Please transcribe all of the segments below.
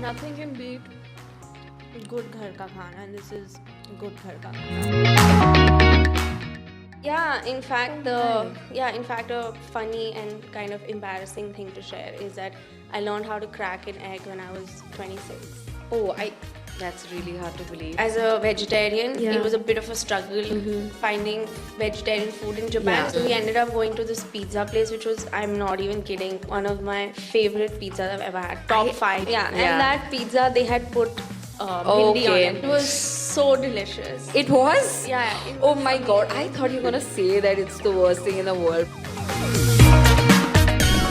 Nothing can beat good ghar ka khana, and this is good ghar ka khana. A funny and kind of embarrassing thing to share is that I learned how to crack an egg when I was 26. Oh, that's really hard to believe. As a vegetarian, Yeah. it was a bit of a struggle finding vegetarian food in Japan. Yeah. So we ended up going to this pizza place, which was, I'm not even kidding, one of my favorite pizzas I've ever had. Top 5. Yeah. Yeah. And that pizza, they had put bhindi on Okay. it. It was so delicious. It was? Yeah. It Oh was my god, I amazing. thought you were gonna say that it's the worst thing in the world.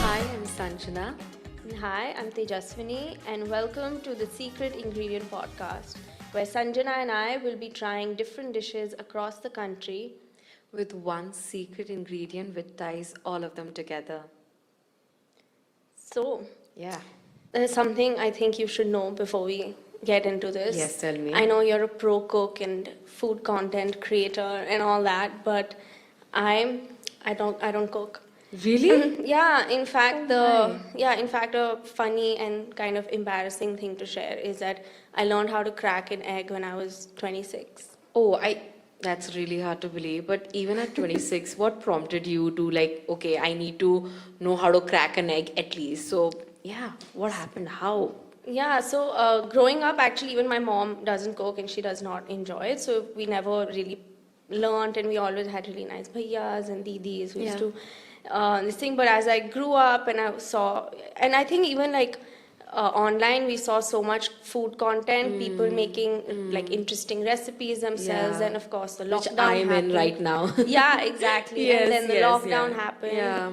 Hi, I'm Sanjana. Hi, I'm Tejaswini, and welcome to the Secret Ingredient Podcast, where Sanjana and I will be trying different dishes across the country. With one secret ingredient which ties all of them together. So, Yeah. there's something I think you should know before we get into this. Yes, tell me. I know you're a pro cook and food content creator and all that, but I don't cook. Really? Yeah, in fact, my. a funny and kind of embarrassing thing to share is that I learned how to crack an egg when I was 26. Oh, that's really hard to believe. But even at 26, what prompted you to okay, I need to know how to crack an egg at least. So, yeah, what happened? How? Yeah, so growing up, actually, even my mom doesn't cook and she does not enjoy it. So we never really learned, and we always had really nice bhaiyas and didis who used Yeah. to this thing. But as I grew up and I saw, and I think even online, we saw so much food content, people making like interesting recipes themselves, Yeah. and of course the Which lockdown I'm in happened. right now. Yeah, exactly. Yes, And then the yes, lockdown yeah. happened. Yeah.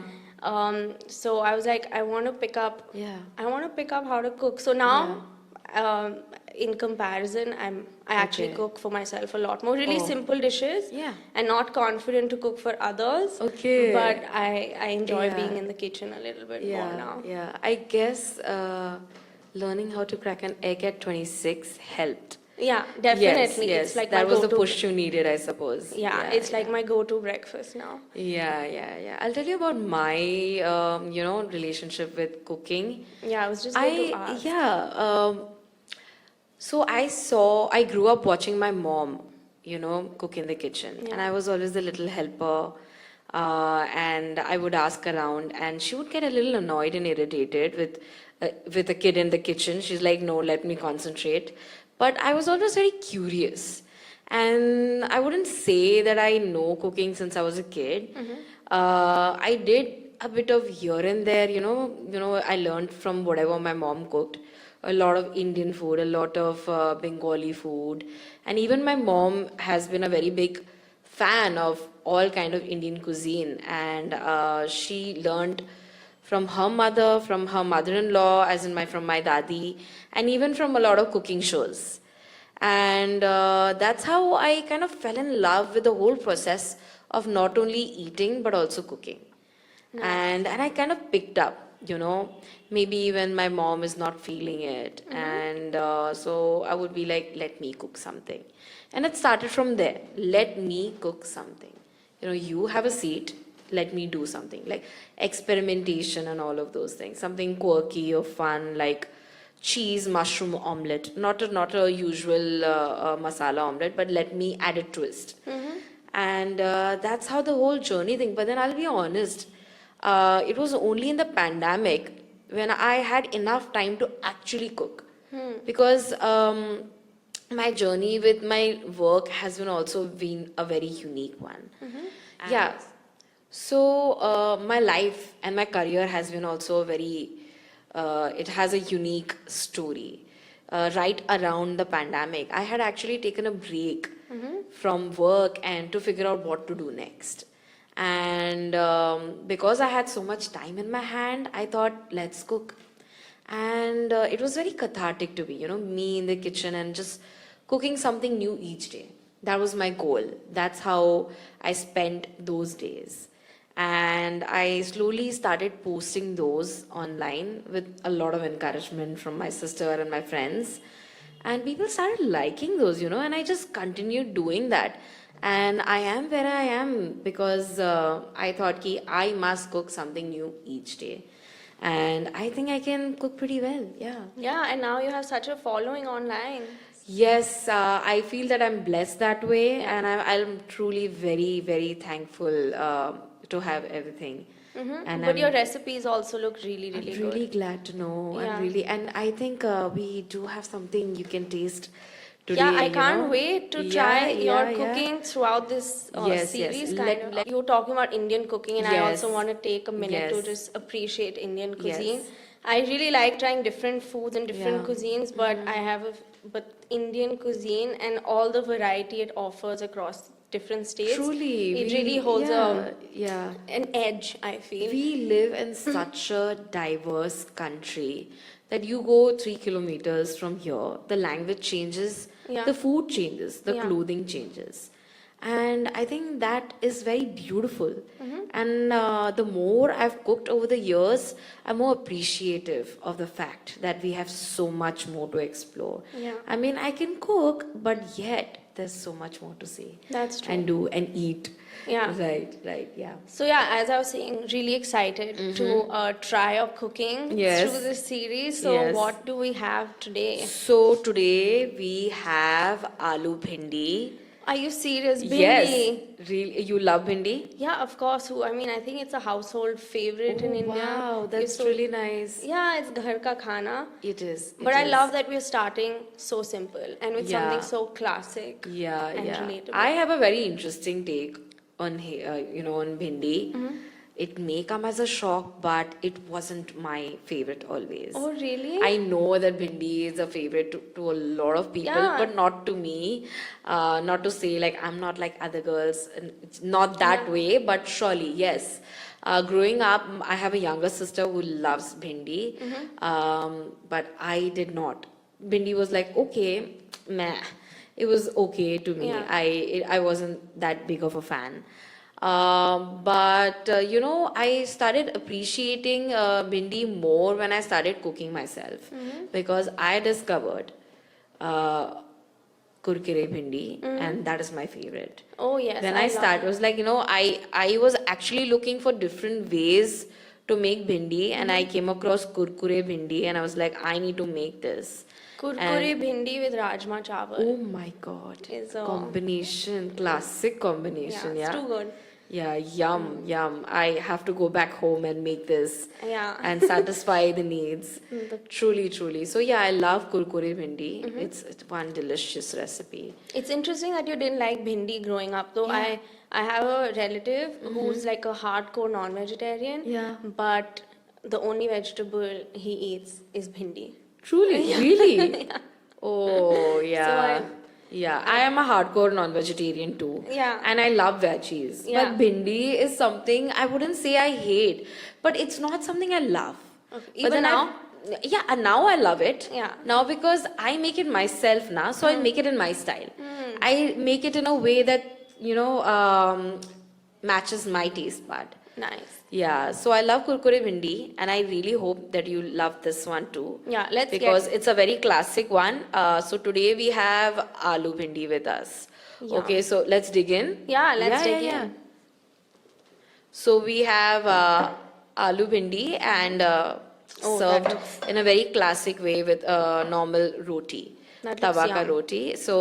So I was like, I want to pick up. Yeah. I want to pick up how to cook. So now, in comparison, I actually Okay. cook for myself a lot more. Really Oh. simple dishes. Yeah. And not confident to cook for others. Okay. But I enjoy Yeah. being in the kitchen a little bit more now. Yeah. I guess learning how to crack an egg at 26 helped. Yeah, definitely. Yes, It's like that my was the go-to. push you needed, I suppose. Yeah, it's like my go-to breakfast now. Yeah. I'll tell you about my, relationship with cooking. Yeah, I was just going to ask. So I grew up watching my mom, cook in the kitchen. Yeah. And I was always the little helper. And I would ask around, and she would get a little annoyed and irritated with a kid in the kitchen. She's like, no, let me concentrate. But I was always very curious. And I wouldn't say that I know cooking since I was a kid. I did a bit of here and there, I learned from whatever my mom cooked. A lot of Indian food, a lot of Bengali food, and even my mom has been a very big fan of all kind of Indian cuisine, and she learned from her mother, from her mother-in-law, as in from my dadi, and even from a lot of cooking shows. And that's how I kind of fell in love with the whole process of not only eating but also cooking. And I kind of picked up, maybe when my mom is not feeling it, and so I would be like, let me cook something. And it started from there. Let me cook something. You have a seat, let me do something. Like experimentation and all of those things. Something quirky or fun, like cheese mushroom omelette. Not a usual masala omelette, but let me add a twist. And that's how the whole journey thing. But then I'll be honest, it was only in the pandemic when I had enough time to actually cook. Because my journey with my work has been a very unique one. Yeah. So my life and my career has been also it has a unique story. Right around the pandemic, I had actually taken a break from work and to figure out what to do next. And because I had so much time in my hand, I thought, let's cook. And it was very cathartic to be, me in the kitchen and just cooking something new each day. That was my goal. That's how I spent those days. And I slowly started posting those online with a lot of encouragement from my sister and my friends. And people started liking those, and I just continued doing that. And I am where I am because I thought I must cook something new each day. and I think I can cook pretty well. Yeah. Yeah, and now you have such a following online. Yes, I feel that I'm blessed that way, Yeah. and I'm truly very, very thankful to have everything. And But your I'm recipes also look really, I'm really really good. glad to know. Yeah. I'm really, and I think we do have something you can taste Yeah, today. I You can't know. wait to Yeah, try your yeah, yeah. cooking throughout this Yes, yes. series, kind of. You were talking about Indian cooking, and I also Yes, want to take a minute to yes, just appreciate Indian cuisine. yes. I really like trying different foods and different Yeah. cuisines, but but Indian cuisine and all the variety it offers across different states, Truly, it really holds yeah. an edge, I feel. We live in such a diverse country that you go 3 kilometers from here, the language changes, Yeah. the food changes, the Yeah. clothing changes. And I think that is very beautiful. And the more I've cooked over the years, I'm more appreciative of the fact that we have so much more to explore. Yeah. I mean, I can cook, but yet there's so much more to see That's true. and do and eat. Yeah. Right, yeah. So yeah, as I was saying, really excited to try your cooking Yes. through this series. So Yes. what do we have today? So today we have aloo bhindi. Are you serious? Bhindi? Yes, really, you love bhindi? Yeah, of course. I mean, I think it's a household favorite in India. Wow, that's It's so- really nice. Yeah, it's ghar ka khana. It is. But it I is. love that we're starting so simple and with Yeah. something so classic. Yeah, and yeah. relatable. I have a very interesting take on on bhindi. Mm-hmm. It may come as a shock, but it wasn't my favorite always. Oh, really? I know that bhindi is a favorite to a lot of people, Yeah. but not to me. Not to say like I'm not like other girls. And it's not that Yeah. way, but surely yes. Growing up, I have a younger sister who loves bhindi, but I did not. Bhindi was like okay, meh. It was okay to me. Yeah. I wasn't that big of a fan. But I started appreciating bhindi more when I started cooking myself because I discovered kurkure bhindi and that is my favorite. Oh, yes. When I I love started, it was like I was actually looking for different ways to make bhindi and I came across kurkure bhindi and I was like I need to make this. Kurkure bhindi with rajma chawal. Oh my god. Is a- Combination, classic combination, Yeah, yeah. it's too good. Yeah, yum, yum. I have to go back home and make this Yeah. and satisfy the needs. Truly, truly. So yeah, I love kurkure bhindi. It's one delicious recipe. It's interesting that you didn't like bhindi growing up, though. Yeah. I have a relative who's like a hardcore non-vegetarian. Yeah. But the only vegetable he eats is bhindi. Truly, really? Oh, yeah. I- Yeah, I am a hardcore non-vegetarian too. Yeah. And I love veggies. Yeah. But bhindi is something I wouldn't say I hate, but it's not something I love. Okay. But Even then now? yeah, and now I love it. Yeah. Now because I make it myself now, so I make it in my style. I make it in a way that, matches my taste bud. Nice. Yeah, so I love kurkure bhindi, and I really hope that you love this one too. Yeah, let's because get... it's a very classic one. So today we have aloo bhindi with us. Yeah. Okay, so let's dig in. Yeah, let's dig in. So we have aloo bhindi and Oh, that served looks- in a very classic way with normal roti, That looks tawa ka yum. roti. So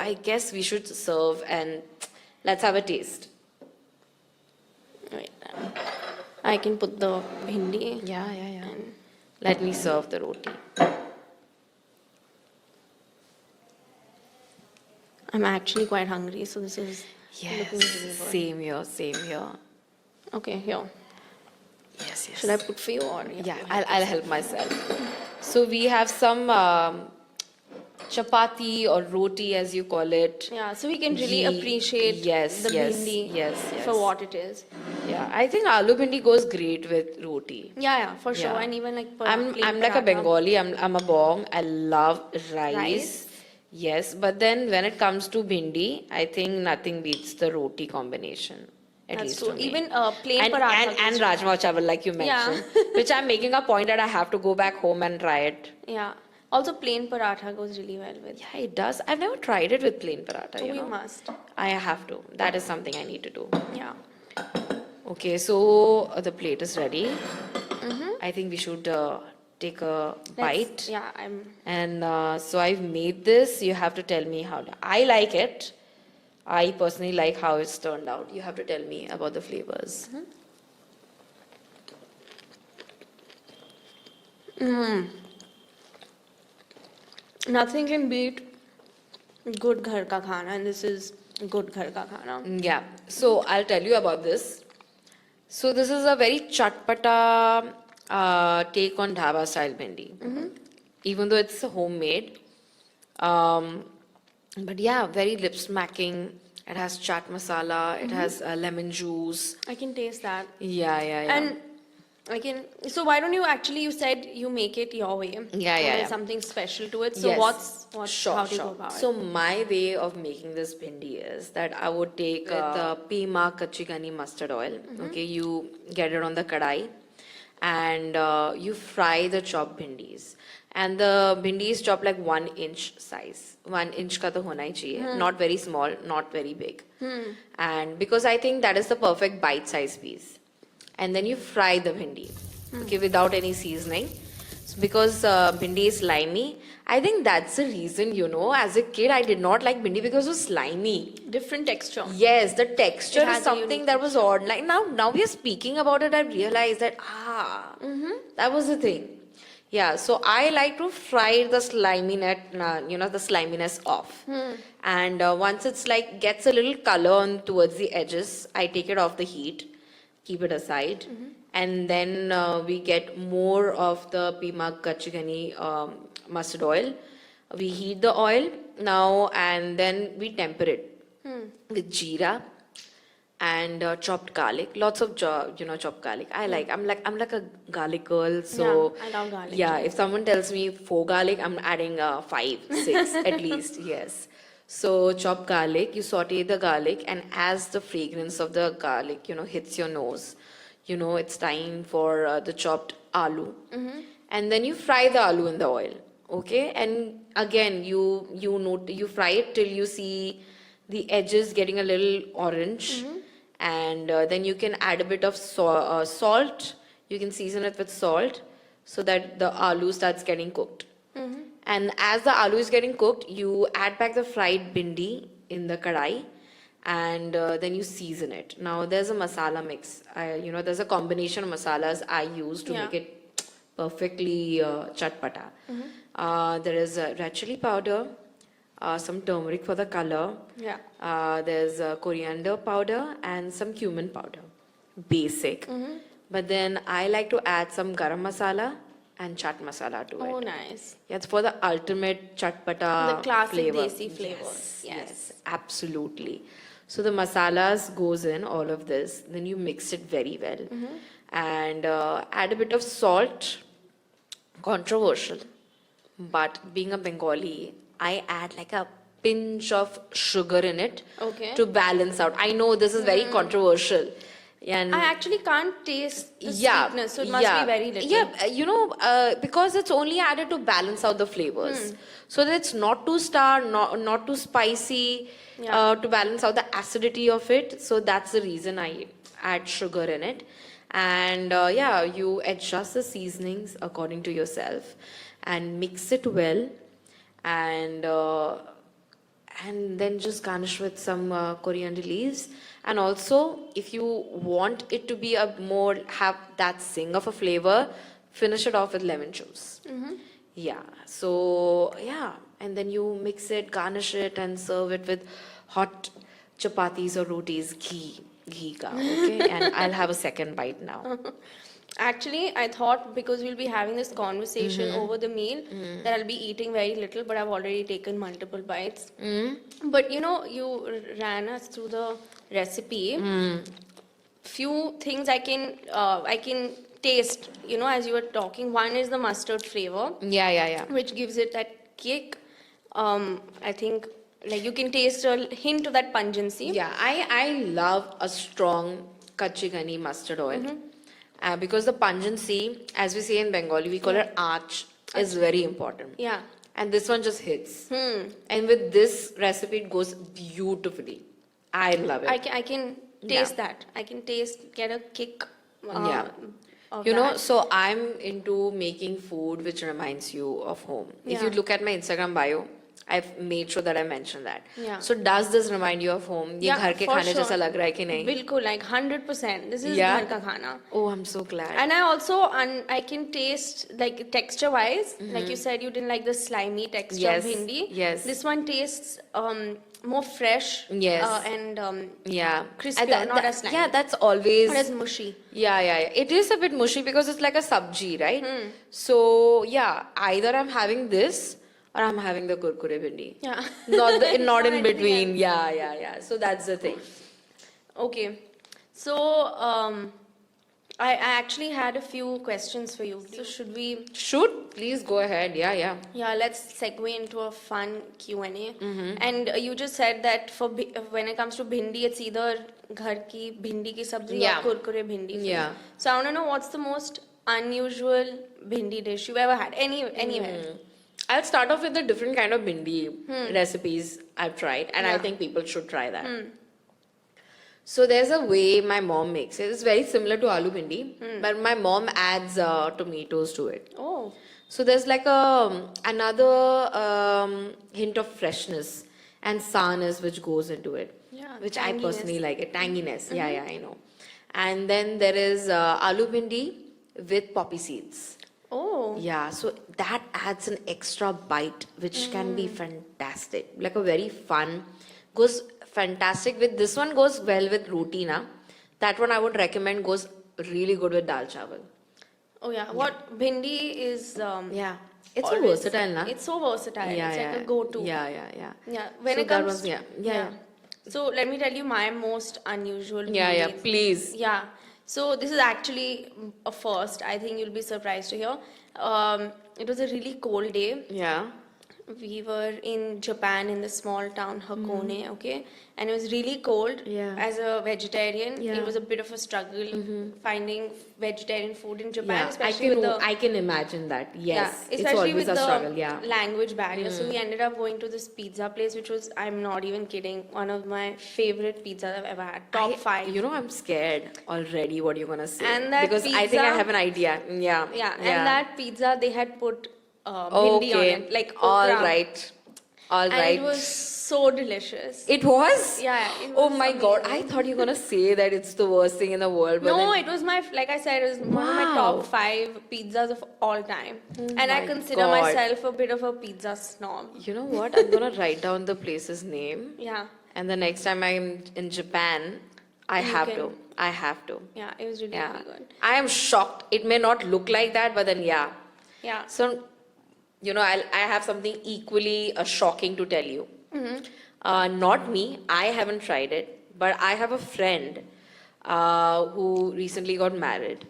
I guess we should serve and let's have a taste. Wait, I can put the bhindi. Yeah. Let me serve the roti. I'm actually quite hungry, so this is looking Yes, really good. same here, same here. Okay, here. Yes. Should I put for you or? Yeah, I'll help myself. So we have some chapati or roti, as you call it. Yeah, so we can really Ghee. appreciate Yes, the yes, bhindi yes. for what it is. Yeah, I think aloo bhindi goes great with roti. Yeah, for sure. Yeah. And even like I'm plain like a paratha. Bengali. I'm a bong. I love rice. Rice? Yes, but then when it comes to bhindi, I think nothing beats the roti combination. At That's least true. for me. Even plain and, paratha. and rajma chawal, like you Yeah. mentioned, which I'm making a point that I have to go back home and try it. Yeah. Also, plain paratha goes really well with. Yeah, it does. I've never tried it with plain paratha. So you we know, must. I have to. That is something I need to do. Yeah. Okay, so the plate is ready. I I think we should take a bite. Yeah, And so I've made this. You have to tell me how. I like it. I personally like how it's turned out. You have to tell me about the flavors. nothing can beat good ghar ka khana, and this is good ghar ka khana. Yeah. So I'll tell you about this. So this is a very chatpata take on dhaba style bhindi. Even though it's homemade. But yeah, very lip smacking. It has chaat masala. It has lemon juice. I can taste that. Yeah. And I can. So why don't you actually? You said you make it your way. Yeah. There's something special to it. So Yes. how do you go about So it? my way of making this bhindi is that I would take the Pima Kachigani mustard oil. Okay, you get it on the kadai, and you fry the chopped bhindis. And the bhindis chop like 1 inch size. 1 inch ka to hona hi chahiye. Not very small, not very big. And because I think that is the perfect bite size piece. And then you fry the bhindi, okay, without any seasoning. So because bhindi is slimy, I think that's the reason, as a kid, I did not like bhindi because it was slimy. Different texture. Yes, the texture It is has a something unique that was odd. Like now we are speaking about it, I realized that, that was the thing. Yeah, so I like to fry the the sliminess off. And once it's like gets a little color on towards the edges, I take it off the heat, keep it aside, and then we get more of the Pima Kachigani mustard oil. We heat the oil now, and then we temper it with jeera and chopped garlic. Lots of chopped garlic. I'm like a garlic girl. So Yeah, I love garlic yeah, too. if someone tells me 4 garlic, I'm adding 5, 6 at least. Yes. So chopped garlic, you saute the garlic, and as the fragrance of the garlic, hits your nose, it's time for the chopped aloo. And then you fry the aloo in the oil. Okay, and again you fry it till you see the edges getting a little orange, and then you can add a bit of salt. You can season it with salt so that the aloo starts getting cooked. And as the aloo is getting cooked, you add back the fried bhindi in the kadai, and then you season it. Now there's a masala mix. There's a combination of masalas I use to Yeah. make it perfectly chatpata. There is red chili powder, some turmeric for the color. Yeah. There's coriander powder and some cumin powder. Basic. But then I like to add some garam masala and chaat masala to it. Oh, nice. Yeah, it's for the ultimate chatpata The classic flavor. desi flavor. Yes, absolutely. So the masalas goes in all of this. Then you mix it very well, and add a bit of salt. Controversial, but being a Bengali, I add like a pinch of sugar in it Okay. to balance out. I know this is very controversial, and I actually can't taste the yeah, sweetness, so it must yeah, be very little. Yeah, because it's only added to balance out the flavors, so that it's not too sour, not too spicy, Yeah. to balance out the acidity of it. So that's the reason I add sugar in it, and yeah, you adjust the seasonings according to yourself, and mix it well, and then just garnish with some coriander leaves. And also, if you want it to be have that zing of a flavor, finish it off with lemon juice. Yeah. So yeah, and then you mix it, garnish it, and serve it with hot chapatis or rotis, ghee ka. Okay, and I'll have a second bite now. Actually, I thought because we'll be having this conversation over the meal that I'll be eating very little, but I've already taken multiple bites. But you ran us through the recipe. Few things I can taste. As you were talking, one is the mustard flavor, Yeah. which gives it that kick. I think like you can taste a hint of that pungency. Yeah, I love a strong kachigani mustard oil. Because the pungency, as we say in Bengali, we call it aach, is very important. Yeah. And this one just hits. And with this recipe, it goes beautifully. I love it. I can taste that. I can get a kick. Yeah. of You know, that. so I'm into making food which reminds you of home. If you Yeah. look at my Instagram bio, I've made sure that I mention that. Yeah. So does this remind you of home? ये Yeah, घर के for खाने sure. जैसा लग रहा है कि नहीं? बिल्कुल, like 100%. This is Yeah. घर का खाना. Oh, I'm so glad. And I also, I can taste, like texture wise, like you said, you didn't like the slimy texture Yes, of bhindi. yes. This one tastes more fresh Yes. and Yeah. crispier, And not as slimy. yeah, that's always. Not as mushy. Yeah. It is a bit mushy because it's like a sabji, right? So yeah, either I'm having this or I'm having the kurkure bhindi. Yeah. Not It's not not in anything between. else. Yeah. So that's the thing. Okay. So, I actually had a few questions for you. So should we? Shoot, please go ahead. Yeah. Yeah, let's segue into a fun Q&A. And you just said that for when it comes to bhindi, it's either ghar ki bhindi ki sabzi Yeah. or kurkure bhindi. for you. Yeah. So I want to know what's the most unusual bhindi dish you've ever had anywhere. I'll start off with the different kind of bhindi recipes I've tried, and I Yeah. think people should try that. So there's a way my mom makes it. It's very similar to aloo bhindi, but my mom adds tomatoes to it. Oh, So there's like another hint of freshness and sourness which goes into it, Yeah, which I tanginess. personally like it. Tanginess, yeah, I know. And then there is aloo bhindi with poppy seeds. oh, Yeah, so that adds an extra bite, which can be fantastic. Like a very fun, goes fantastic with this one, goes well with roti na. That one I would recommend goes really good with dal chawal. oh yeah. What bhindi is? Yeah, it's so always- versatile, na? It's so versatile. Yeah, It's yeah, like a go-to. Yeah. Yeah, when So it that comes was- yeah. So let me tell you my most unusual Yeah, bhindi. please. Yeah. So this is actually a first. I think you'll be surprised to hear. It was a really cold day. Yeah. We were in Japan in the small town Hakone, okay? And it was really cold. Yeah. As a vegetarian, Yeah. it was a bit of a struggle finding vegetarian food in Japan, Yeah, especially with the I can imagine that. Yes, yeah, it's especially always with a the struggle. Yeah. language barrier. So we ended up going to this pizza place, which was, I'm not even kidding, one of my favorite pizzas I've ever had. Top 5. You know, I'm scared already what you're gonna say. And that because I think I pizza- have an idea. Yeah. Yeah, and that pizza, they had put bhindi on Okay. it, like All okra. right. All And right. it was so delicious. It was? Yeah, it Oh was my god. I amazing. thought you were gonna say that it's the worst thing in the world. But No, then, it was my, like I said, it was one of my Wow. top 5 pizzas of all time. And I my consider God. myself a bit of a pizza snob. you know what? I'm gonna write down the place's name. Yeah, And the next time I'm in Japan, I You have can- to. I have to. yeah, it was really, Yeah. really good. I am shocked. It may not look like that, but then yeah. Yeah. So, you know, I have something equally shocking to tell you. Not me. I haven't tried it, but I have a friend who recently got married,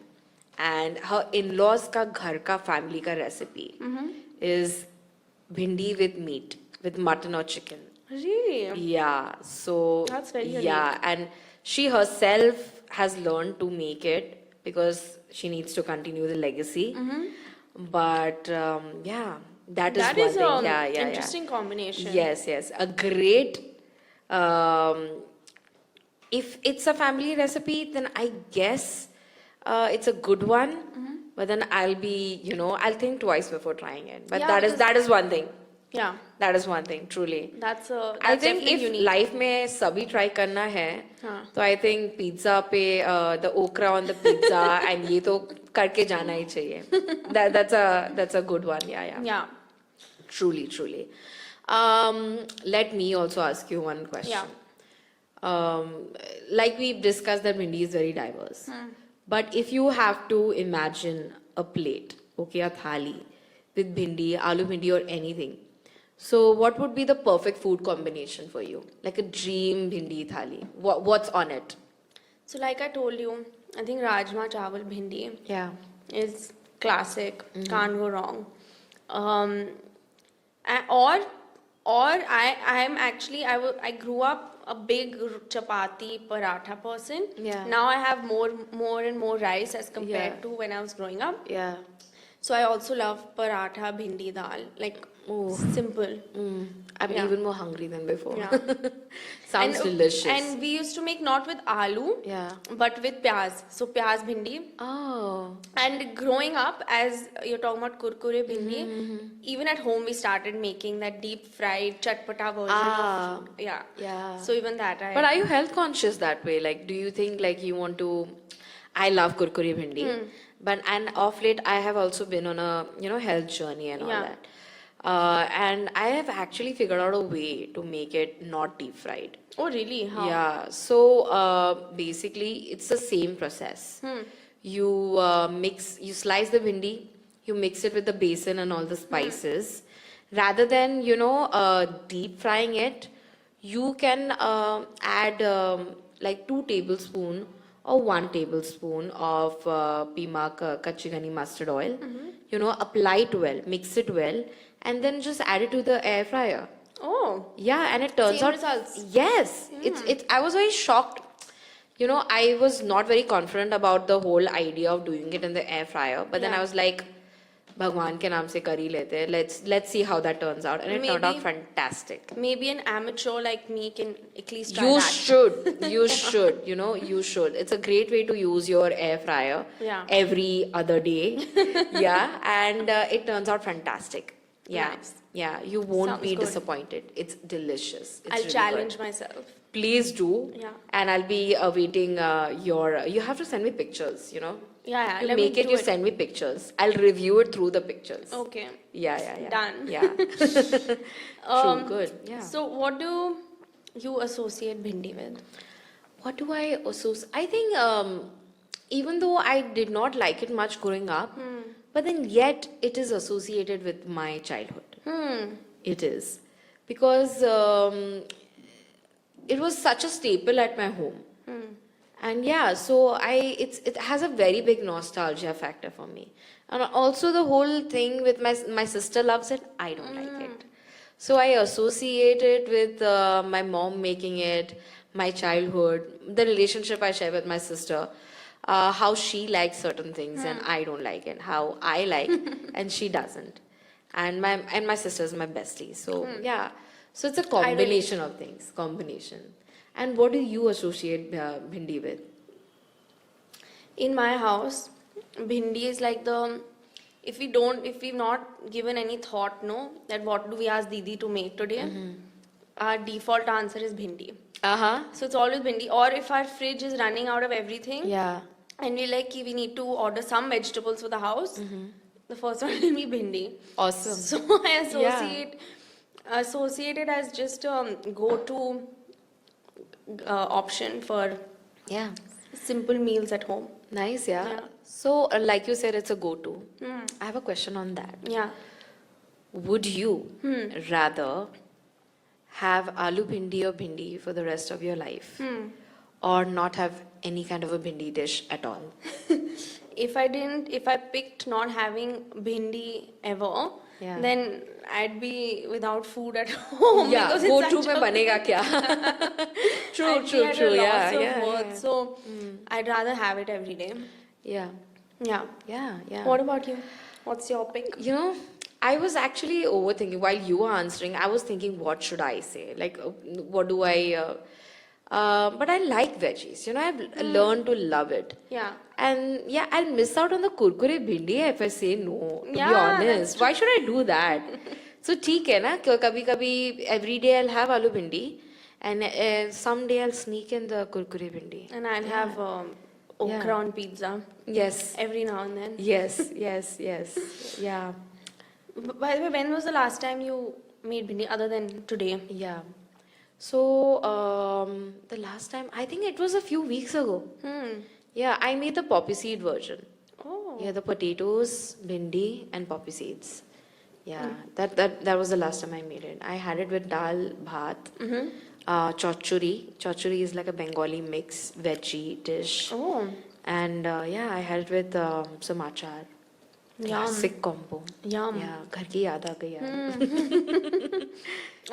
and her in-laws ka ghar ka family ka recipe is bhindi with meat, with mutton or chicken. Really? Yeah. So That's very yeah, and she herself has learned to make it because she needs to continue the legacy. But yeah, that is That one is thing. an Yeah. interesting combination. Yes. A great. If it's a family recipe, then I guess it's a good one. But then I'll be, I'll think twice before trying it. But Yeah, that is one thing. Yeah, That is one thing, truly. that's I think definitely if unique. life में सभी try करना है, हाँ. तो I think pizza पे the okra on the pizza and ये तो करके जाना ही चाहिए. That's a good one. Yeah. Yeah, Truly. Let me also ask you one question. Yeah. Like we've discussed that bhindi is very diverse. But if you have to imagine a plate, okay, a thali with bhindi, aloo bhindi or anything, so what would be the perfect food combination for you? Like a dream bhindi thali. What's on it? so like I told you, I think rajma chawal bhindi Yeah. is classic. Can't go wrong. I grew up a big chapati paratha person. Yeah. Now I have more and more rice as compared Yeah. to when I was growing up. Yeah. So I also love paratha bhindi dal. Like Oh. Simple. I'm Yeah. even more hungry than before. Yeah. Sounds And delicious. and we used to make not with aloo, Yeah. but with pyaz. So pyaz bhindi. Oh. And growing up, as you're talking about kurkure bhindi, even at home we started making that deep fried chatpata version Ah. of food. Yeah. Yeah. So even that I. But are you health conscious that way? Like, do you think like you want to? I love kurkure bhindi, but and of late I have also been on a health journey and all Yeah. that. And I have actually figured out a way to make it not deep fried. Oh really? How? Yeah. So basically, it's the same process. You you slice the bhindi, you mix it with the basin and all the spices. Rather than deep frying it, you can add like 2 tablespoon or 1 tablespoon of Pima Kachigani mustard oil. Apply it well, mix it well, and then just add it to the air fryer. Oh. Yeah, and it turns Same out results. yes, it's I was very shocked. I was not very confident about the whole idea of doing it in the air fryer, but then I Yeah. was like, Bhagwan ke naam se kar hi lete hain. Let's see how that turns out, and it turned out Maybe- fantastic. Maybe an amateur like me can at least try You that. should, you should, you should. It's a great way to use your air fryer Yeah. every other day. Yeah, and it turns out fantastic. Yeah, Nice. yeah, you won't Sounds be good. disappointed. It's delicious. It's I'll really challenge good. myself. Please do. Yeah. And I'll be awaiting your. You have to send me pictures. Yeah, yeah. You let make me it. do You send me pictures. I'll review it through the pictures. Okay. Yeah, yeah, yeah. Done. Yeah. True. Good. Yeah. So what do you associate bhindi with? What do I associate? I think even though I did not like it much growing up, but then yet it is associated with my childhood. It is because it was such a staple at my home. And yeah, so it has a very big nostalgia factor for me. And also the whole thing with my sister loves it, I don't like it. So I associate it with my mom making it, my childhood, the relationship I share with my sister, how she likes certain things and I don't like it, how I like and she doesn't. And my sister is my bestie. So yeah, so it's a combination of things, combination. And what do you associate bhindi with? In my house, bhindi is like if we've not given any thought, no, that what do we ask Didi to make today, our default answer is bhindi. So it's always bhindi. Or if our fridge is running out of everything, Yeah. and we're like, "Ki, we need to order some vegetables for the house, the first one will be bhindi. Awesome. So I associate it as just a go-to option for Yeah. simple meals at home. Nice, yeah. Yeah. So, like you said, it's a go-to. I have a question on that. Yeah. Would you rather have aloo bhindi or bhindi for the rest of your life, or not have any kind of a bhindi dish at all? If I picked not having bhindi ever, Yeah. then I'd be without food at home. Yeah, because it's go-to such mein banega kya? True, I'd be true, at a true. loss Yeah, of yeah, words. yeah. So I'd rather have it every day. Yeah, Yeah. yeah, yeah. What about you? What's your pick? I was actually overthinking while you were answering. I was thinking, what should I say? Like, what do I? But I like veggies. I've learned to love it. Yeah. And yeah, I'll miss out on the kurkure bhindi if I say no. To be Yeah, that's honest, why should I do that? So, ठीक है ना? Kabhi every day I'll have aloo bhindi, and someday I'll sneak in the kurkure bhindi. And I'll have okra Yeah. on pizza Yes, every now and then. yes, yes, yes. Yeah, By the way, when was the last time you made bhindi other than today? yeah. So the last time I think it was a few weeks ago. Yeah, I made the poppy seed version. Oh. Yeah, the potatoes, bhindi, and poppy seeds. Yeah, that was the last time I made it. I had it with dal, bhat, chochuri. Chochuri is like a Bengali mix veggie dish. Oh. And yeah, I had it with some achar. Classic combo. Yum. Yeah, ghar ki yaad aa gayi yaar.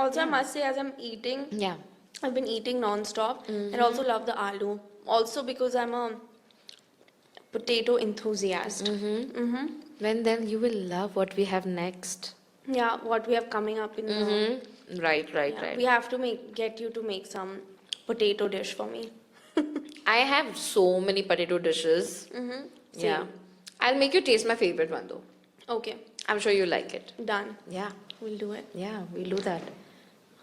Also, I must say, as I'm eating, Yeah. I've been eating non-stop and also love the aloo. Also because I'm a potato enthusiast. When then you will love what we have next. Yeah, what we have coming up in the. Right, right, Yeah, right. we have to get you to make some potato dish for me. I have so many potato dishes. Mm-hmm. Yeah. I'll make you taste my favorite one though. Okay, I'm sure you like it. done. Yeah. We'll do it. Yeah, we'll do that.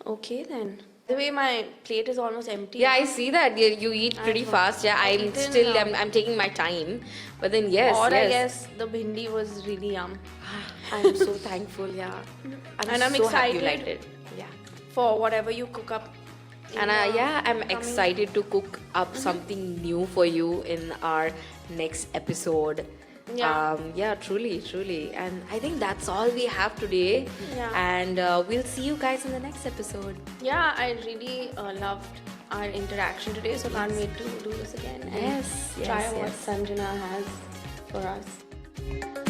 Okay then. The way my plate is almost empty. Yeah, I see that. You eat pretty I've, fast. Yeah, I've I'm eaten, still, I'm taking my time. But then, yes, or I yes. guess the bhindi was really yum. I'm so thankful, yeah. And I'm so happy you excited. liked it. Yeah. For whatever you cook up. And I'm excited to cook up something new for you in our next episode. Yeah. Yeah, truly, truly. And I think that's all we have today. Yeah. And we'll see you guys in the next episode. Yeah, I really loved our interaction today, so can't wait to do this again. And Yes, try yes, what yes. Sanjana has for us.